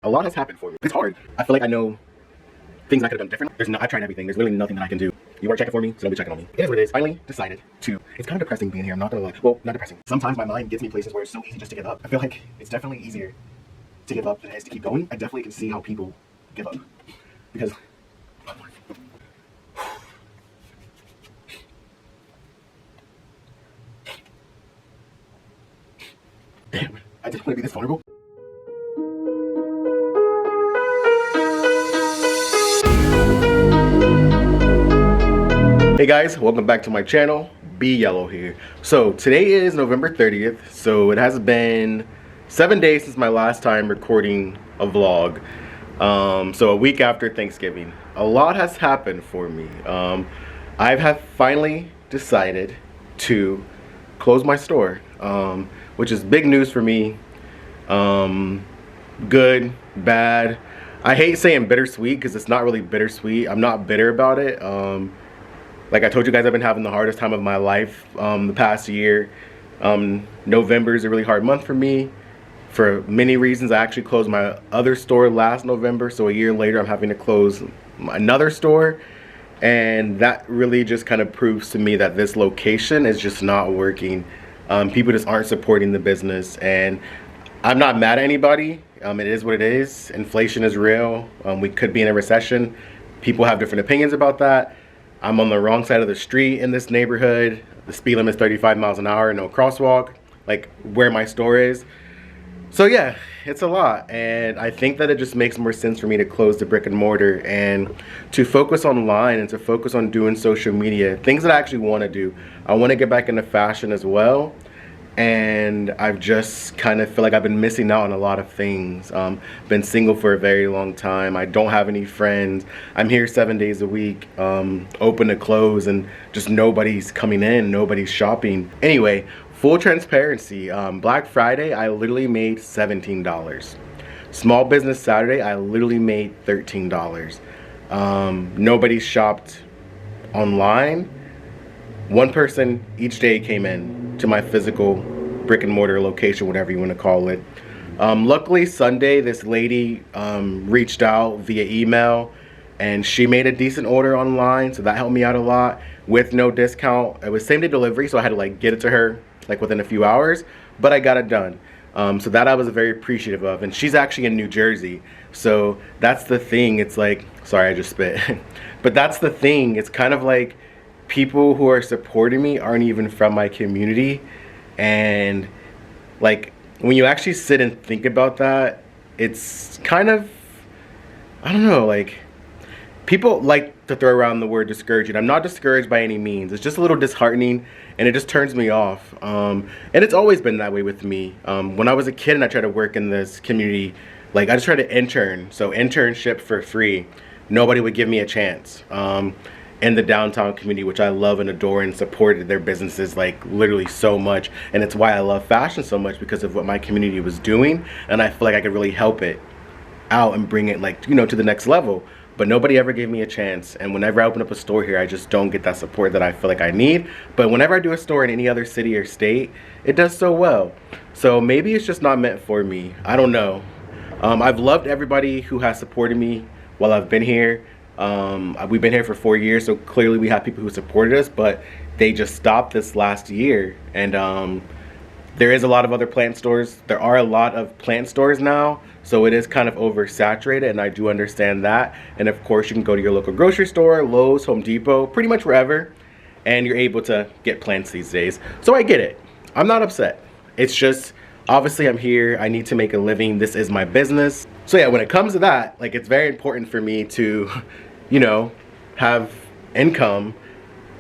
A lot has happened for me. It's hard. I feel like I know things I could have done different. I've tried everything. There's literally nothing that I can do. You want to check it for me, so don't be checking on me. It is what it is. Finally decided to. It's kind of depressing being here. I'm not gonna lie. Well, not depressing. Sometimes my mind gets me places where it's so easy just to give up. I feel like it's definitely easier to give up than it is to keep going. I definitely can see how people give up because. Damn, I didn't want to be this vulnerable. Hey guys, welcome back to my channel. Be Yellow here. So today is November 30th, so it has been 7 days since my last time recording a vlog. So a week after Thanksgiving. A lot has happened for me. I have finally decided to close my store, which is big news for me. Good, bad. I hate saying bittersweet because it's not really bittersweet. I'm not bitter about it. Like I told you guys, I've been having the hardest time of my life the past year. November is a really hard month for me for many reasons. I actually closed my other store last November, so a year later I'm having to close another store. And that really just kind of proves to me that this location is just not working. People just aren't supporting the business, and I'm not mad at anybody. It is what it is. Inflation is real. We could be in a recession. People have different opinions about that. I'm on the wrong side of the street in this neighborhood. The speed limit is 35 miles an hour, no crosswalk, like where my store is. So yeah, it's a lot, and I think that it just makes more sense for me to close the brick and mortar and to focus online and to focus on doing social media, things that I actually want to do. I want to get back into fashion as well, and I've just kind of feel like I've been missing out on a lot of things. Been single for a very long time. I don't have any friends. I'm here 7 days a week, open to close, and just nobody's coming in, nobody's shopping. Anyway, full transparency, Black Friday, I literally made $17. Small Business Saturday, I literally made $13. Nobody shopped online. One person each day came in to my physical brick and mortar location, whatever you want to call it. Luckily Sunday, this lady reached out via email and she made a decent order online, so that helped me out a lot with no discount. It was same day delivery, so I had to like get it to her like within a few hours, but I got it done. So that I was very appreciative of, and she's actually in New Jersey, so that's the thing. It's like, sorry I just spit but that's the thing. It's kind of like people who are supporting me aren't even from my community, and like when you actually sit and think about that, it's kind of, I don't know, like people like to throw around the word discouraging. I'm not discouraged by any means. It's just a little disheartening, and it just turns me off. And it's always been that way with me. When I was a kid and I tried to work in this community, like I just tried to intern, so internship for free. Nobody would give me a chance. In the downtown community, which I love and adore and supported their businesses like literally so much, and it's why I love fashion so much, because of what my community was doing, and I feel like I could really help it out and bring it, like, you know, to the next level. But nobody ever gave me a chance, and whenever I open up a store here, I just don't get that support that I feel like I need. But whenever I do a store in any other city or state, it does so well. So maybe it's just not meant for me. I don't know. I've loved everybody who has supported me while I've been here. We've been here for 4 years, so clearly we have people who supported us, but they just stopped this last year. And there is a lot of other plant stores. There are a lot of plant stores now, so it is kind of oversaturated, and I do understand that. And of course, you can go to your local grocery store, Lowe's, Home Depot, pretty much wherever, and you're able to get plants these days. So I get it. I'm not upset. It's just, obviously I'm here, I need to make a living, this is my business. So yeah, when it comes to that, like, it's very important for me to, you know, have income,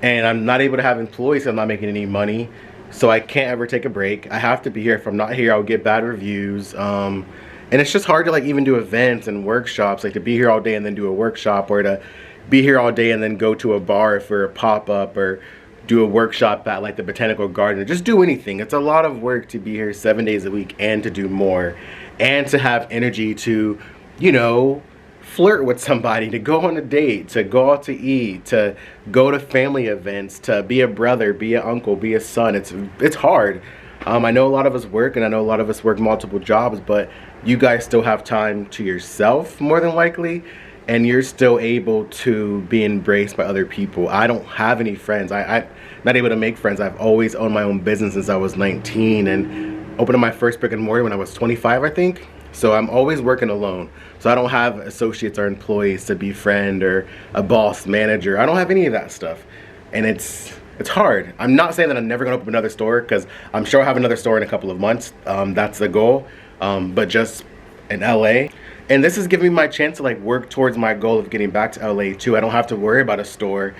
and I'm not able to have employees, so I'm not making any money, so I can't ever take a break. I have to be here. If I'm not here, I'll get bad reviews, and it's just hard to like even do events and workshops, like to be here all day and then do a workshop, or to be here all day and then go to a bar for a pop-up, or do a workshop at like the botanical garden, or just do anything. It's a lot of work to be here 7 days a week and to do more, and to have energy to, you know, flirt with somebody, to go on a date, to go out to eat, to go to family events, to be a brother, be an uncle, be a son. It's hard. I know a lot of us work, and I know a lot of us work multiple jobs, but you guys still have time to yourself more than likely, and you're still able to be embraced by other people. I don't have any friends. I'm not able to make friends. I've always owned my own business since I was 19 and opened my first brick and mortar when I was 25, I think. So I'm always working alone. So I don't have associates or employees to befriend or a boss, manager. I don't have any of that stuff. And it's hard. I'm not saying that I'm never gonna open another store, because I'm sure I'll have another store in a couple of months. That's the goal. But just in LA. And this is giving me my chance to like work towards my goal of getting back to LA too. I don't have to worry about a store,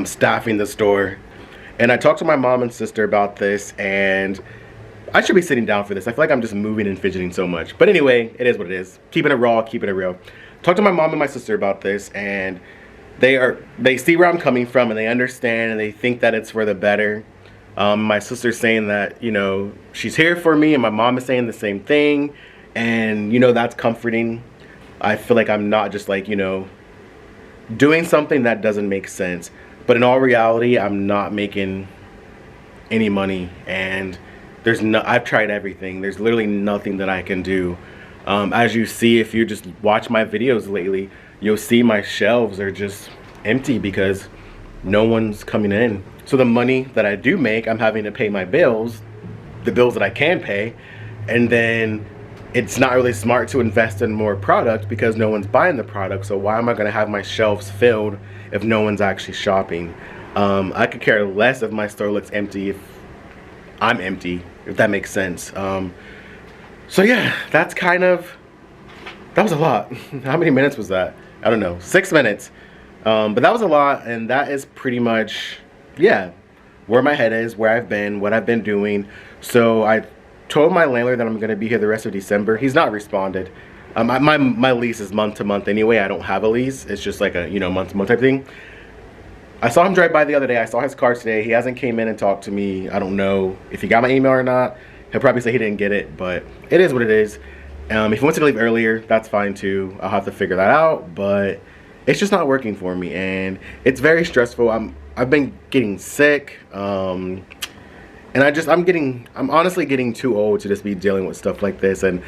staffing the store. And I talked to my mom and sister about this, and I should be sitting down for this. I feel like I'm just moving and fidgeting so much. But anyway, it is what it is. Keeping it raw, keeping it real. Talked to my mom and my sister about this, and they see where I'm coming from, and they understand, and they think that it's for the better. My sister's saying that, you know, she's here for me, and my mom is saying the same thing, and you know, that's comforting. I feel like I'm not just like, you know, doing something that doesn't make sense. But in all reality, I'm not making any money, and I've tried everything. There's literally nothing that I can do. As you see, if you just watch my videos lately, you'll see my shelves are just empty because no one's coming in. So the money that I do make, I'm having to pay my bills, the bills that I can pay, and then it's not really smart to invest in more product because no one's buying the product. So why am I gonna have my shelves filled if no one's actually shopping? I could care less if my store looks empty if I'm empty, if that makes sense. So yeah, that was a lot. How many minutes was that? I don't know, 6 minutes. But that was a lot, and that is pretty much, yeah, where my head is, where I've been, what I've been doing. So I told my landlord that I'm gonna be here the rest of December. He's not responded. My lease is month to month anyway. I don't have a lease. It's just like a, you know, month to month type thing. I saw him drive by the other day. I saw his car today. He hasn't came in and talked to me. I don't know if he got my email or not. He'll probably say he didn't get it, but it is what it is. If he wants to leave earlier, that's fine too. I'll have to figure that out, but it's just not working for me, and it's very stressful. I've been getting sick, and I'm honestly getting too old to just be dealing with stuff like this, and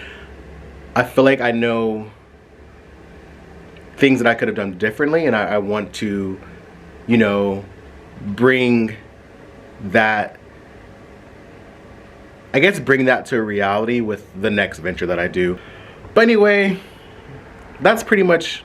I feel like I know things that I could have done differently, and I want to, you know, bring that, I guess bring that to reality with the next venture that I do. But anyway, that's pretty much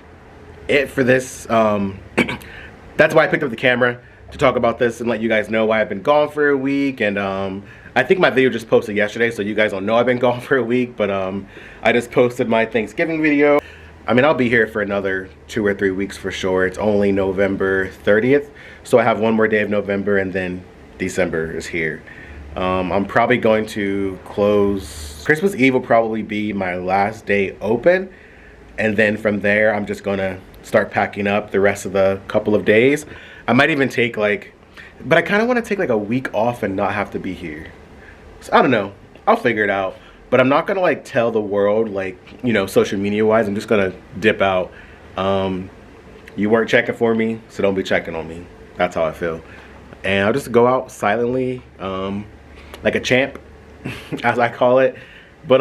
it for this. That's why I picked up the camera, to talk about this and let you guys know why I've been gone for a week. And I think my video just posted yesterday, so you guys don't know I've been gone for a week, but I just posted my Thanksgiving video. I mean, I'll be here for another 2 or 3 weeks for sure. It's only November 30th, so I have one more day of November, and then December is here. I'm probably going to close. Christmas Eve will probably be my last day open, and then from there I'm just gonna start packing up the rest of the couple of days. I might even take but I kind of want to take like a week off and not have to be here. So I don't know, I'll figure it out. But I'm not gonna like tell the world, like, you know, social media wise. I'm just gonna dip out. You weren't checking for me, so don't be checking on me. That's how I feel. And I'll just go out silently, like a champ, as I call it. But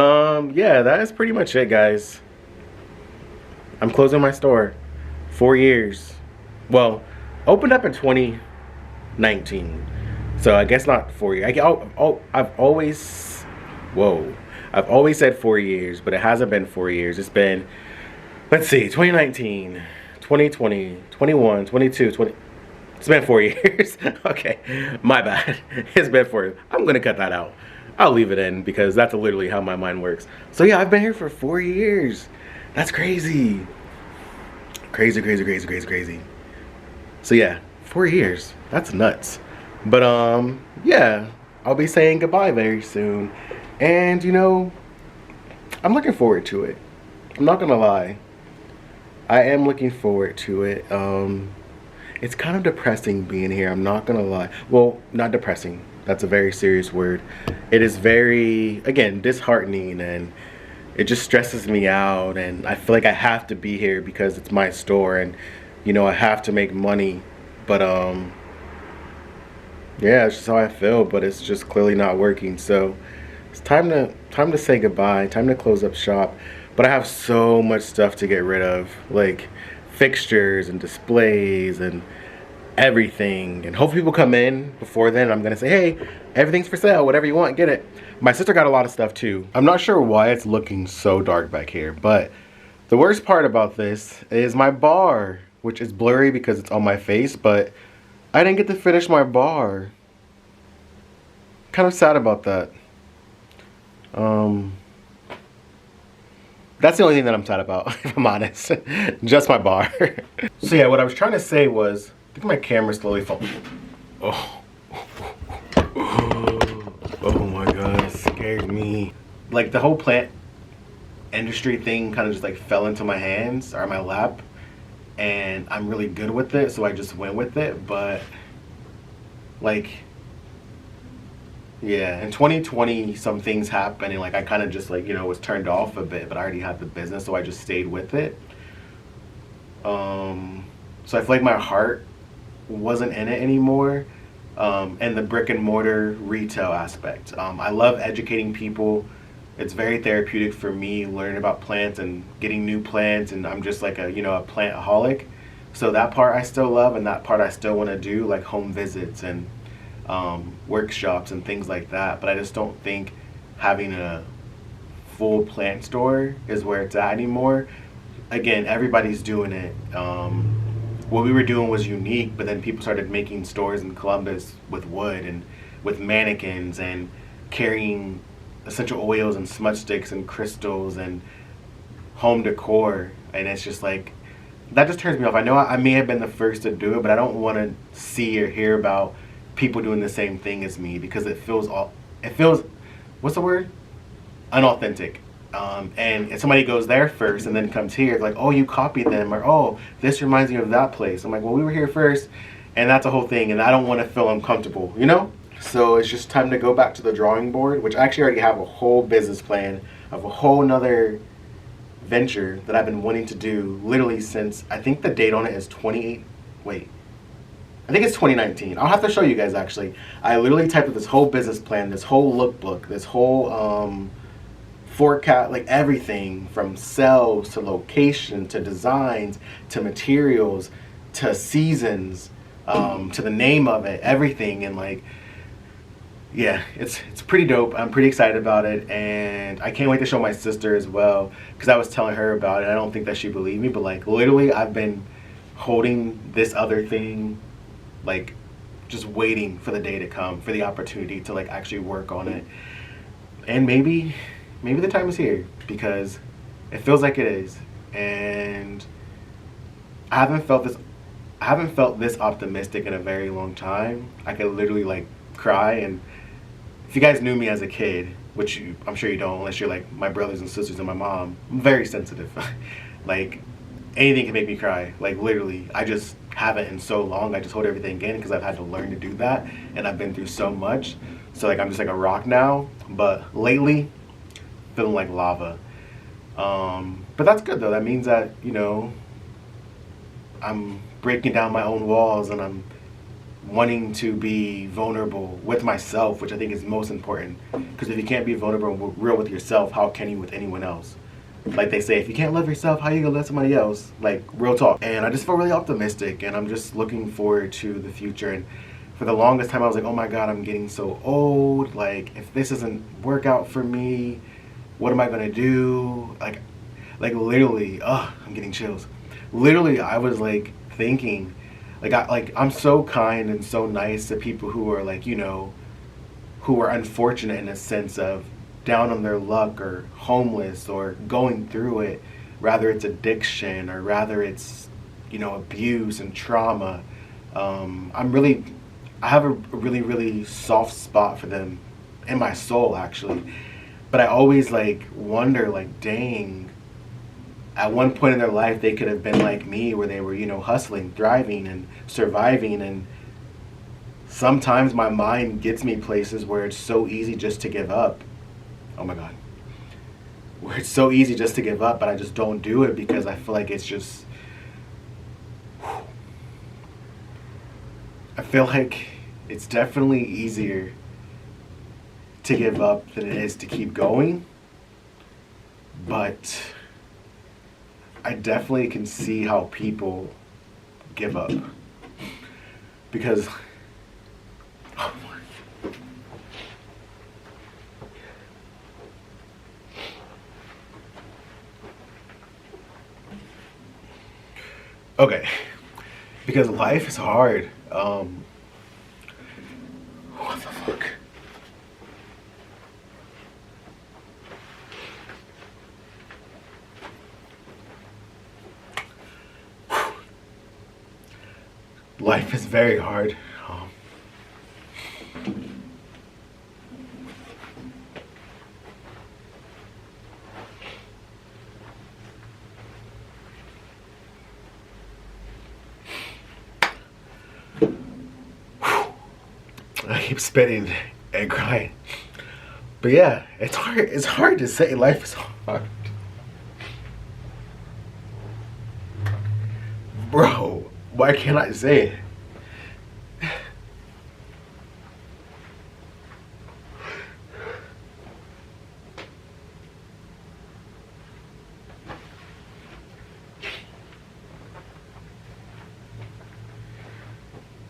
yeah, that is pretty much it, guys. I'm closing my store. 4 years. Well, opened up in 2019. So I guess not 4 years. I've always said 4 years, but it hasn't been 4 years. It's been, let's see, 2019, 2020, 21, 22, 20. It's been 4 years. Okay, my bad. It's been 4 years. I'm gonna cut that out. I'll leave it in because that's literally how my mind works. So yeah, I've been here for 4 years. That's crazy. Crazy, crazy, crazy, crazy, crazy. So yeah, 4 years. That's nuts. But yeah, I'll be saying goodbye very soon. And you know, I'm looking forward to it. I'm not gonna lie. I am looking forward to it. It's kind of depressing being here, I'm not gonna lie. Well, not depressing. That's a very serious word. It is very, again, disheartening, and it just stresses me out, and I feel like I have to be here because it's my store, and you know, I have to make money. But Yeah, it's just how I feel, but it's just clearly not working. So it's time to say goodbye, time to close up shop. But I have so much stuff to get rid of, like fixtures and displays and everything. And hopefully people come in before then. I'm gonna say, hey, everything's for sale, whatever you want, get it. My sister got a lot of stuff too. I'm not sure why it's looking so dark back here, but the worst part about this is my bar, which is blurry because it's on my face, but I didn't get to finish my bar. Kind of sad about that. Um, that's the only thing that I'm sad about, if I'm honest. Just my bar. So yeah, what I was trying to say was, I think my camera slowly fell. Oh. Oh my god, it scared me. Like the whole plant industry thing kind of just like fell into my hands or my lap, and I'm really good with it, so I just went with it. But like, yeah, in 2020 some things happened, and like I kind of just like, you know, was turned off a bit, but I already had the business, so I just stayed with it. So I feel like my heart wasn't in it anymore. And the brick and mortar retail aspect. I love educating people. It's very therapeutic for me learning about plants and getting new plants, and I'm just like a, you know, a plantaholic. So that part I still love, and that part I still want to do, like home visits and workshops and things like that. But I just don't think having a full plant store is where it's at anymore. Again, everybody's doing it. What we were doing was unique, but then people started making stores in Columbus with wood and with mannequins and carrying essential oils and smudge sticks and crystals and home decor. And it's just like, that just turns me off. I know I may have been the first to do it, but I don't want to see or hear about people doing the same thing as me, because it feels, what's the word? Unauthentic. And if somebody goes there first and then comes here, like, oh, you copied them, or oh, this reminds me of that place. I'm like, well, we were here first, and that's a whole thing, and I don't want to feel uncomfortable, you know? So it's just time to go back to the drawing board, which I actually already have a whole business plan of a whole nother venture that I've been wanting to do literally since, I think the date on it is 28, wait, I think it's 2019. I'll have to show you guys actually. I literally typed up this whole business plan, this whole lookbook, this whole forecast, like everything from sales to location to designs to materials to seasons, to the name of it, everything. And like, yeah, it's pretty dope. I'm pretty excited about it, and I can't wait to show my sister as well, because I was telling her about it. I don't think that she believed me, but like literally I've been holding this other thing, like just waiting for the day to come, for the opportunity to like actually work on it. And maybe the time is here, because it feels like it is. And I haven't felt this optimistic in a very long time. I could literally like cry. And if you guys knew me as a kid, which I'm sure you don't unless you're like my brothers and sisters and my mom, I'm very sensitive. Like anything can make me cry, like literally. I just haven't in so long. I just hold everything in because I've had to learn to do that, and I've been through so much. So like I'm just like a rock now. But lately, feeling like lava. But that's good though. That means that, you know, I'm breaking down my own walls, and I'm wanting to be vulnerable with myself, which I think is most important. Because if you can't be vulnerable and real with yourself, how can you with anyone else? Like they say, if you can't love yourself, how are you gonna love somebody else? Like, real talk. And I just feel really optimistic, and I'm just looking forward to the future. And for the longest time I was like, oh my god, I'm getting so old. Like, if this doesn't work out for me, what am I gonna do? Like literally, I'm getting chills. Literally, I was like thinking, I'm so kind and so nice to people who are like, you know, who are unfortunate in a sense of down on their luck or homeless or going through it, rather it's addiction or rather it's, you know, abuse and trauma. I have a really, really soft spot for them in my soul actually. But I always like wonder, like, dang, at one point in their life they could have been like me, where they were, you know, hustling, thriving and surviving. And sometimes my mind gets me places where it's so easy just to give up. Oh my god. Where it's so easy just to give up, but I just don't do it because I feel like it's just, I feel like It's definitely easier to give up than it is to keep going, but I definitely can see how people give up because okay, because life is hard. What the fuck? Life is very hard. I keep spitting and crying. But yeah, it's hard. It's hard to say life is hard. Bro, why can't I say it?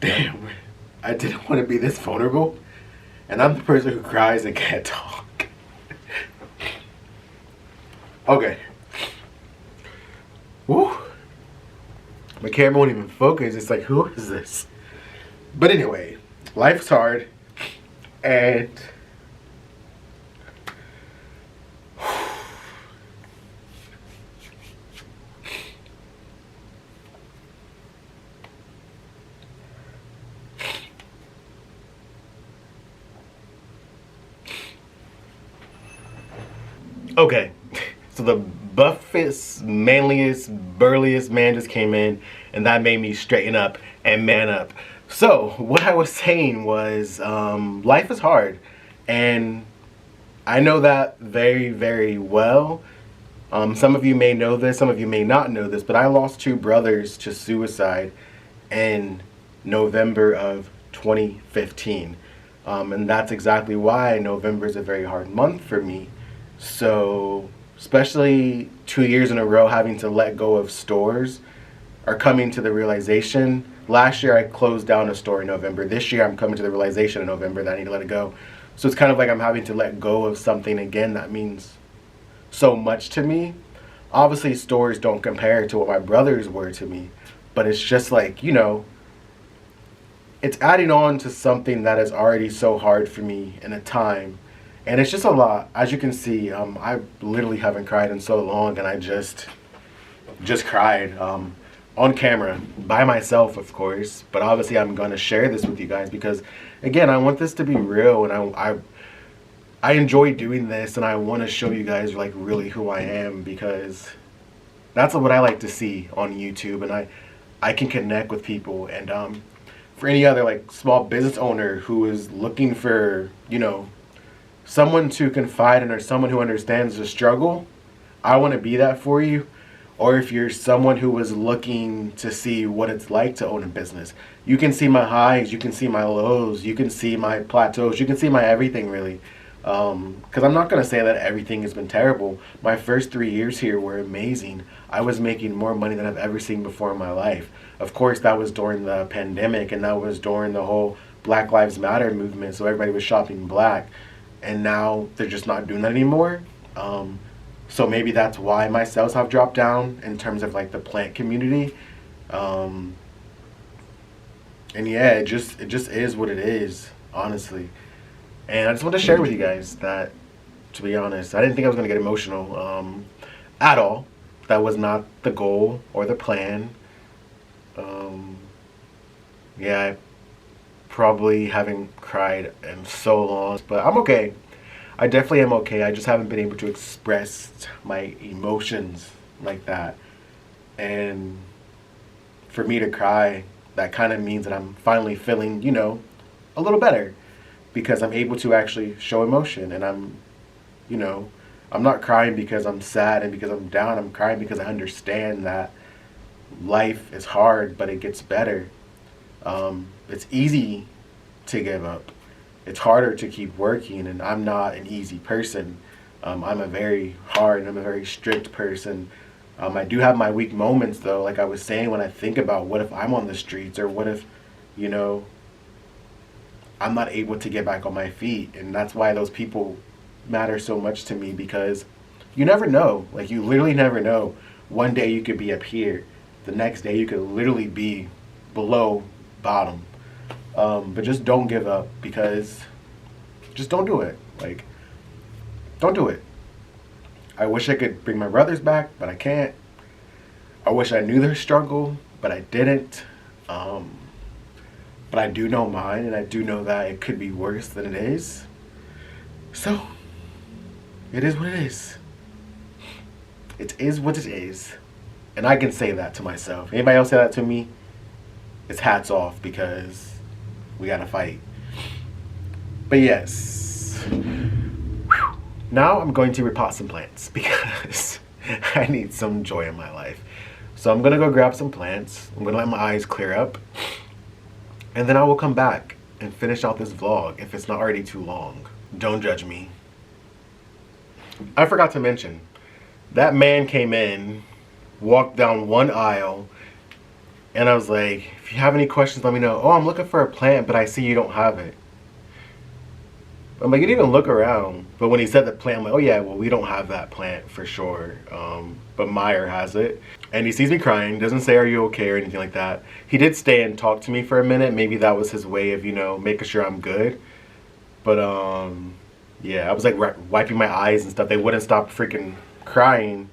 Damn, I didn't want to be this vulnerable. And I'm the person who cries and can't talk. Okay. Woo. My camera won't even focus. It's like, who is this? But anyway, life's hard. And okay, so the buffest, manliest, burliest man just came in, and that made me straighten up and man up. So what I was saying was, life is hard, and I know that very, very well. Some of you may know this, some of you may not know this, but I lost two brothers to suicide in November of 2015. And that's exactly why November is a very hard month for me. So, especially 2 years in a row having to let go of stores are coming to the realization. Last year I closed down a store in November. This year I'm coming to the realization in November that I need to let it go. So it's kind of like I'm having to let go of something again that means so much to me. Obviously stores don't compare to what my brothers were to me, but it's just like, it's adding on to something that is already so hard for me in a time. And it's just a lot. As you can see, I literally haven't cried in so long, and I just cried on camera by myself, of course. But obviously, I'm gonna share this with you guys because, again, I want this to be real, and I enjoy doing this, and I want to show you guys like really who I am because that's what I like to see on YouTube, and I can connect with people. And for any other like small business owner who is looking for someone to confide in or someone who understands the struggle, I want to be that for you. Or if you're someone who is looking to see what it's like to own a business, you can see my highs, you can see my lows, you can see my plateaus, you can see my everything really. Because I'm not going to say that everything has been terrible. My first 3 years here were amazing. I was making more money than I've ever seen before in my life. Of course, that was during the pandemic, and that was during the whole Black Lives Matter movement, so everybody was shopping black. And now they're just not doing that anymore. So maybe that's why my sales have dropped down in terms of like the plant community. And yeah, it just is what it is, honestly. And I just want to share with you guys that, to be honest, I didn't think I was going to get emotional at all. That was not the goal or the plan. Yeah, I probably haven't cried in so long, but I'm okay. I definitely am okay. I just haven't been able to express my emotions like that. And for me to cry, that kind of means that I'm finally feeling, a little better because I'm able to actually show emotion. And I'm not crying because I'm sad and because I'm down. I'm crying because I understand that life is hard, but it gets better. It's easy to give up. It's harder to keep working, and I'm not an easy person. I'm a very hard, I'm a very strict person. I do have my weak moments though, like I was saying, when I think about what if I'm on the streets, or what if, you know, I'm not able to get back on my feet. And that's why those people matter so much to me, because you never know. Like, you literally never know. One day you could be up here, the next day you could literally be below bottom. But just don't give up, because just don't do it. Like, don't do it. I wish I could bring my brothers back, but I can't. I wish I knew their struggle, but I didn't. But I do know mine, and I do know that it could be worse than it is. So, it is what it is. It is what it is. And I can say that to myself. Anybody else say that to me? It's hats off, because we gotta fight. But yes. Now I'm going to repot some plants, because I need some joy in my life. So I'm gonna go grab some plants. I'm gonna let my eyes clear up. And then I will come back and finish out this vlog if it's not already too long. Don't judge me. I forgot to mention, that man came in, walked down one aisle, and I was like, if you have any questions, let me know. Oh, I'm looking for a plant, but I see you don't have it. I'm like, you didn't even look around. But when he said the plant, I'm like, oh yeah, well, we don't have that plant for sure. But Meyer has it. And he sees me crying, doesn't say, are you okay, or anything like that. He did stay and talk to me for a minute. Maybe that was his way of, you know, making sure I'm good. But yeah, I was like wiping my eyes and stuff. They wouldn't stop freaking crying.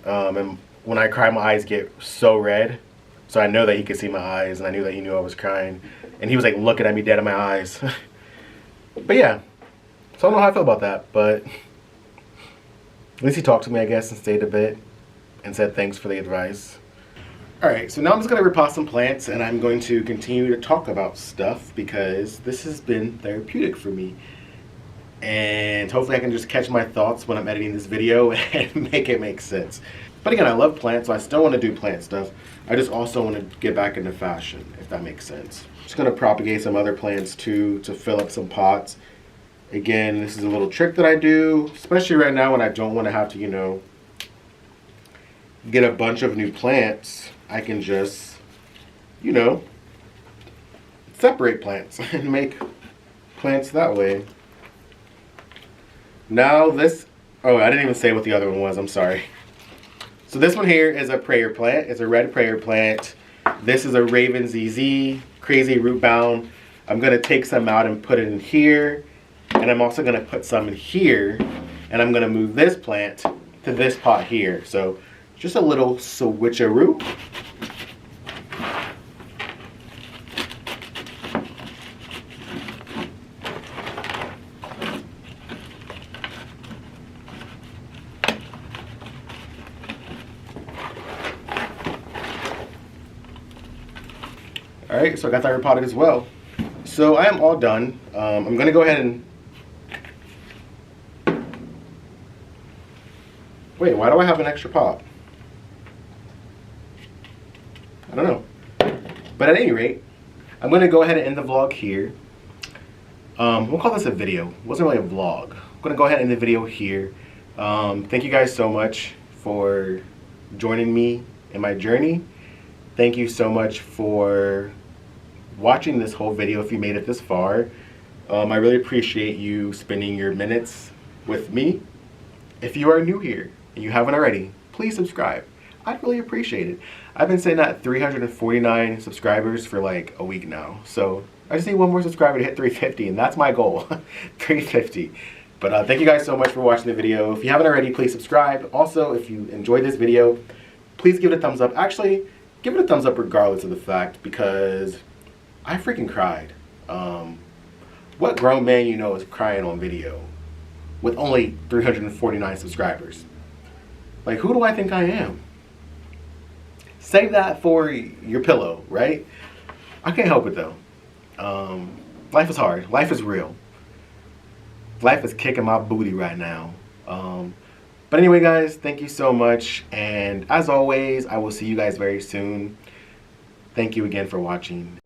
And when I cry, my eyes get so red. So I know that he could see my eyes, and I knew that he knew I was crying. And he was like looking at me dead in my eyes. But yeah. So I don't know how I feel about that, but at least he talked to me, I guess, and stayed a bit and said thanks for the advice. Alright, so now I'm just going to repot some plants, and I'm going to continue to talk about stuff, because this has been therapeutic for me. And hopefully I can just catch my thoughts when I'm editing this video and make it make sense. But again, I love plants, so I still want to do plant stuff. I just also want to get back into fashion, if that makes sense. Just going to propagate some other plants too, to fill up some pots. Again, this is a little trick that I do, especially right now when I don't want to have to, you know, get a bunch of new plants. I can just, you know, separate plants and make plants that way. Now this, oh, I didn't even say what the other one was, I'm sorry. So this one here is a prayer plant. It's a red prayer plant. This is a Raven ZZ, crazy root bound. I'm gonna take some out and put it in here. And I'm also gonna put some in here. And I'm gonna move this plant to this pot here. So just a little switcheroo. Alright, so I got that repotted as well. So I am all done. I'm gonna go ahead and wait, why do I have an extra pot? I don't know. But at any rate, I'm going to go ahead and end the vlog here. We'll call this a video. It wasn't really a vlog. I'm going to go ahead and end the video here. Thank you guys so much for joining me in my journey. Thank you so much for watching this whole video if you made it this far. I really appreciate you spending your minutes with me. If you are new here and you haven't already, please subscribe. I'd really appreciate it. I've been sitting at 349 subscribers for like a week now. So I just need one more subscriber to hit 350, and that's my goal, 350. But thank you guys so much for watching the video. If you haven't already, please subscribe. Also, if you enjoyed this video, please give it a thumbs up. Actually, give it a thumbs up regardless of the fact, because I freaking cried. What grown man you know is crying on video with only 349 subscribers? Like, who do I think I am? Save that for your pillow, right? I can't help it though. Life is hard. Life is real. Life is kicking my booty right now. But anyway, guys, thank you so much. And as always, I will see you guys very soon. Thank you again for watching.